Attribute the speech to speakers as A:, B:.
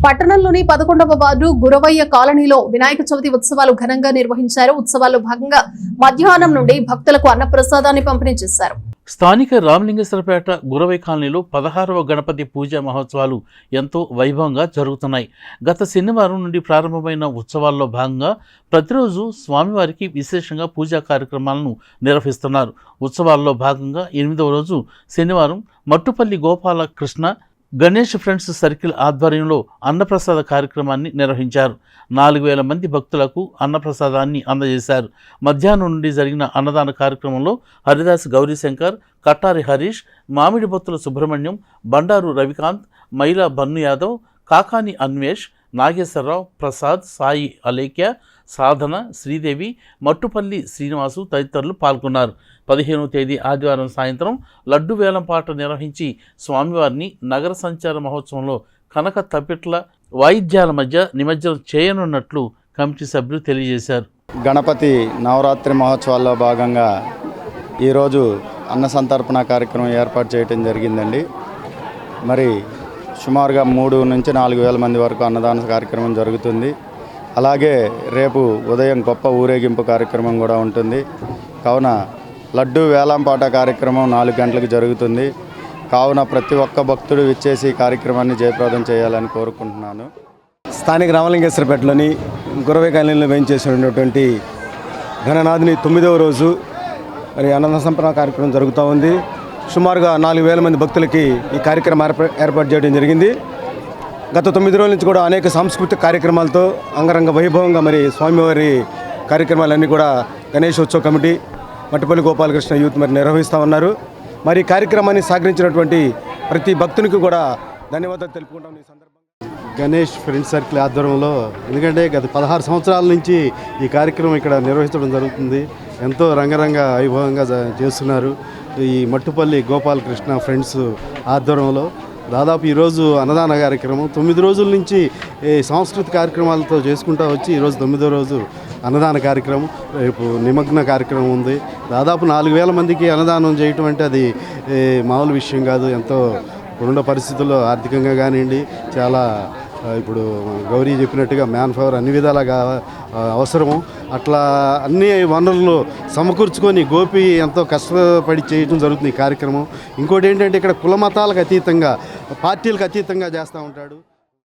A: పట్టణంలోని 11వ వార్డు గురవయ్య కాలనీలో వినాయక చవితి ఉత్సవాలు ఘనంగా నిర్వహించారు. ఉత్సవాల్లో భాగంగా మధ్యాహ్నం నుండి భక్తులకు అన్నప్రసాదాన్ని పంపిణీ చేశారు.
B: స్థానిక రామలింగేశ్వరపేట గురవై కాలనీలో 16వ గణపతి పూజా మహోత్సవాలు ఎంతో వైభవంగా జరుగుతున్నాయి. గత శనివారం నుండి ప్రారంభమైన ఉత్సవాల్లో భాగంగా ప్రతిరోజు స్వామివారికి విశేషంగా పూజా కార్యక్రమాలను నిర్వహిస్తున్నారు. ఉత్సవాల్లో భాగంగా 8వ రోజు శనివారం మట్టుపల్లి గోపాలకృష్ణ గణేష్ ఫ్రెండ్స్ సర్కిల్ ఆధ్వర్యంలో అన్నప్రసాద కార్యక్రమాన్ని నిర్వహించారు. 4000 మంది భక్తులకు అన్నప్రసాదాన్ని అందజేశారు. మధ్యాహ్నం నుండి జరిగిన అన్నదాన కార్యక్రమంలో హరిదాస్ గౌరీశంకర్, కట్టారి హరీష్, మామిడిబొత్తుల సుబ్రహ్మణ్యం, బండారు రవికాంత్, మైలా బన్ను యాదవ్, కాకాని అన్వేష్, నాగేశ్వరరావు, ప్రసాద్, సాయి అలేఖ్య, సాధన, శ్రీదేవి, మట్టుపల్లి శ్రీనివాసు తదితరులు పాల్గొన్నారు. 15వ తేదీ ఆదివారం సాయంత్రం లడ్డు వేలంపాట నిర్వహించి స్వామివారిని నగర సంచార మహోత్సవంలో కనక తప్పిట్ల వాయిద్యాల మధ్య నిమజ్జనం చేయనున్నట్లు కమిటీ సభ్యులు తెలియజేశారు.
C: గణపతి నవరాత్రి మహోత్సవాల్లో భాగంగా ఈరోజు అన్న సంతర్పణ కార్యక్రమం ఏర్పాటు చేయడం జరిగిందండి. మరి సుమారుగా 3 నుంచి 4,000 మంది వరకు అన్నదాన కార్యక్రమం జరుగుతుంది. అలాగే రేపు ఉదయం గొప్ప ఊరేగింపు కార్యక్రమం కూడా ఉంటుంది. కావున లడ్డు వేలంపాట కార్యక్రమం 4 గంటలకు జరుగుతుంది. కావున ప్రతి ఒక్క భక్తుడు విచ్చేసి కార్యక్రమాన్ని జయప్రదం చేయాలని కోరుకుంటున్నాను.
D: స్థానిక రామలింగేశ్వరపేటలోని గురవై కాలనీలో వేయించేసినటువంటి గణనాథుని 9వ రోజు మరి అన్నదాన సంపర్ణ కార్యక్రమం జరుగుతూ ఉంది. సుమారుగా 4,000 మంది భక్తులకి ఈ కార్యక్రమం ఏర్పాటు చేయడం జరిగింది. గత 9 రోజుల నుంచి కూడా అనేక సాంస్కృతిక కార్యక్రమాలతో అంగరంగ వైభవంగా మరి స్వామివారి కార్యక్రమాలన్నీ కూడా గణేష్ ఉత్సవ కమిటీ, మట్టుపల్లి గోపాలకృష్ణ యూత్ మరి నిర్వహిస్తూ ఉన్నారు. మరి ఈ కార్యక్రమాన్ని సహకరించినటువంటి ప్రతి భక్తునికి కూడా ధన్యవాదాలు తెలుపుకుంటాం. ఈ సందర్భంగా
E: గణేష్ ఫ్రెండ్స్ సర్కిల్ ఆధ్వర్యంలో, ఎందుకంటే గత 16 సంవత్సరాల నుంచి ఈ కార్యక్రమం ఇక్కడ నిర్వహించడం జరుగుతుంది. ఎంతో రంగరంగ వైభవంగా చేస్తున్నారు. ఈ మట్టుపల్లి గోపాలకృష్ణ ఫ్రెండ్స్ ఆధ్వర్యంలో దాదాపు ఈరోజు అన్నదాన కార్యక్రమం 9 రోజుల నుంచి సాంస్కృతిక కార్యక్రమాలతో చేసుకుంటూ వచ్చి ఈరోజు 9వ రోజు అన్నదాన కార్యక్రమం, రేపు నిమగ్న కార్యక్రమం ఉంది. దాదాపు 4,000 మందికి అన్నదానం చేయటం అంటే అది మామూలు విషయం కాదు. ఎంతో ఇప్పుడున్న పరిస్థితుల్లో ఆర్థికంగా కానివ్వండి, చాలా ఇప్పుడు గౌరీ చెప్పినట్టుగా మ్యాన్ పవర్ అన్ని విధాలుగా అవసరము. అట్లా అన్ని వనరులు సమకూర్చుకొని గోపి ఎంతో కష్టపడి చేయడం జరుగుతుంది ఈ కార్యక్రమం. ఇంకోటి ఏంటంటే ఇక్కడ కుల మతాలకు అతీతంగా, పార్టీలకు అతీతంగా చేస్తూ ఉంటాడు.